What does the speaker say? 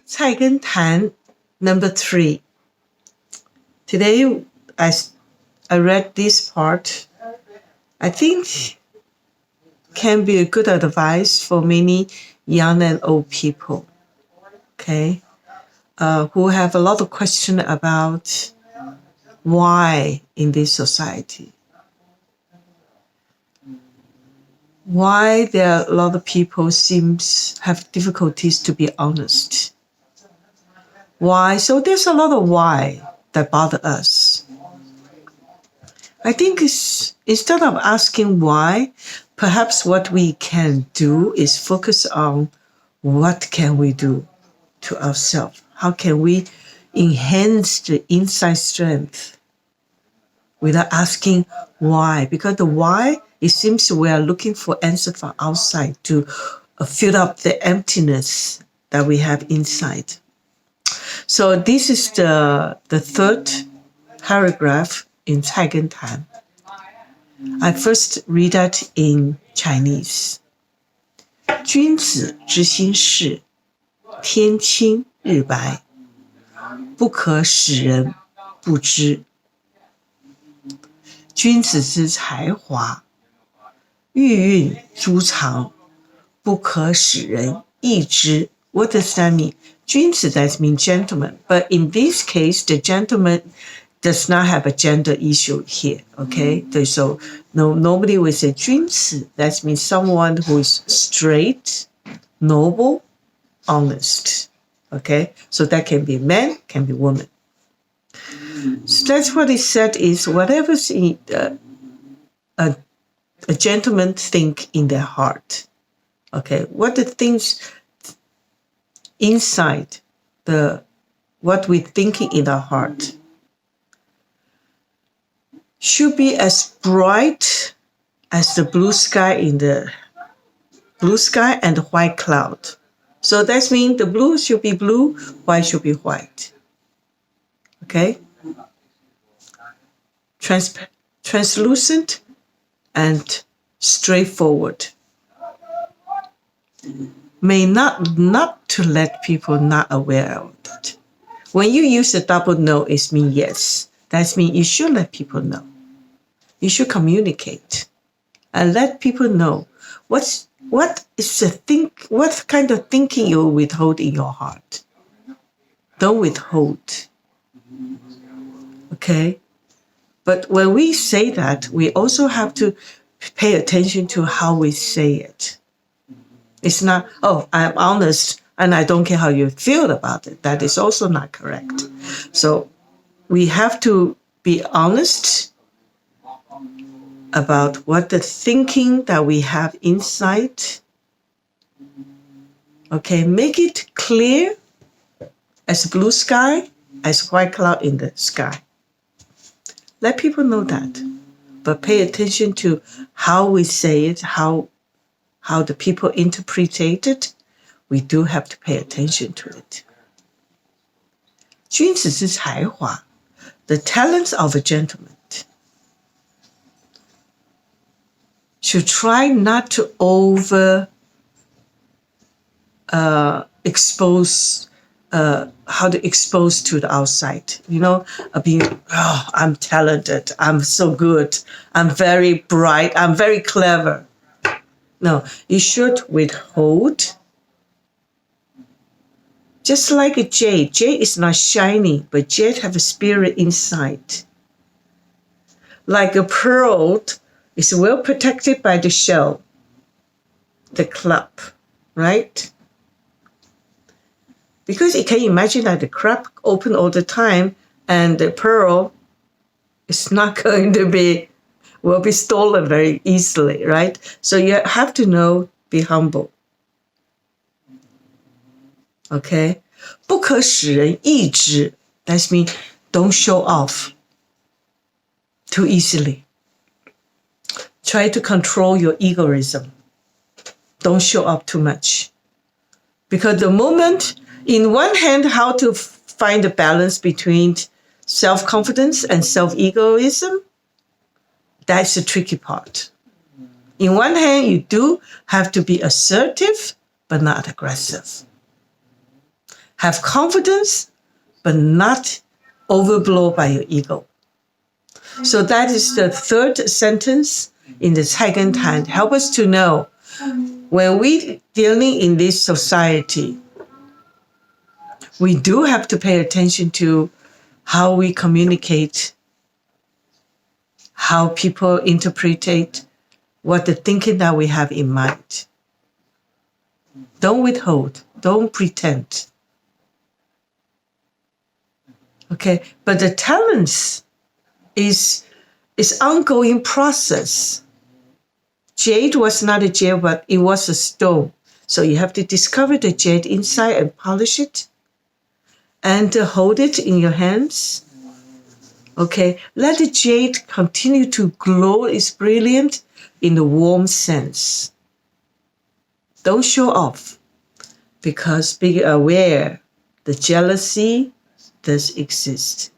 CaiGenTan number 3. Today, I read this part. I think can be a good advice for many young and old people, okay, who have a lot of question about why in this society. Why there are a lot of people seems have difficulties to be honest. Why? So there's a lot of why that bother us. I think instead of asking why, perhaps what we can do is focus on what can we do to ourselves. How can we enhance the inside strength without asking why? Because the why, it seems we are looking for answer from outside to fill up the emptiness that we have inside. So this is the third paragraph in CaiGenTan. I first read that in Chinese. 君子之心事，天清日白，不可使人不知。君子之才华，玉韵诸藏，不可使人易知。What does that mean? 君子 that means gentleman, but in this case, the gentleman does not have a gender issue here, okay? So nobody will say 君子, that means someone who is straight, noble, honest, okay? So that can be man, can be woman. So that's what he said is whatever's in, a gentleman think in their heart, okay? What the things inside what we're thinking in our heart should be as bright as the blue sky and the white cloud. So that means the blue should be blue, white should be white. Okay? Translucent and straightforward. May not to let people not aware of it. When you use the double no, it means yes. That means you should let people know. You should communicate and let people know what kind of thinking you withhold in your heart. Don't withhold. Okay? But when we say that, we also have to pay attention to how we say it. It's not, oh, I'm honest and I don't care how you feel about it. That is also not correct. So we have to be honest about what the thinking that we have inside. Okay, make it clear as blue sky, as white cloud in the sky. Let people know that, but pay attention to how we say it, how the people interpret it. We do have to pay attention to it. 君子之才华, the talents of a gentleman, should try not to expose to the outside. You know, being, oh, I'm talented, I'm so good, I'm very bright, I'm very clever. No, you should withhold. Just like a jade. Jade is not shiny, but jade have a spirit inside. Like a pearl is well protected by the shell, the club, right? Because you can imagine that the club open all the time and the pearl is not going to will be stolen very easily, right? So you have to know, be humble. Okay? 不可使人易知, that means don't show off too easily. Try to control your egoism. Don't show up too much. Because the moment, in one hand, how to find the balance between self-confidence and self-egoism, that's the tricky part. In one hand, you do have to be assertive, but not aggressive. Have confidence, but not overblown by your ego. So that is the third sentence in the CaiGenTan. Help us to know when we dealing in this society, we do have to pay attention to how we communicate, how people interpret what the thinking that we have in mind. Don't withhold, don't pretend. Okay, but the talents is ongoing process. Jade was not a jade, but it was a stone. So you have to discover the jade inside and polish it and hold it in your hands. Okay, let the jade continue to glow its brilliant in the warm sense. Don't show off, because be aware the jealousy does exist.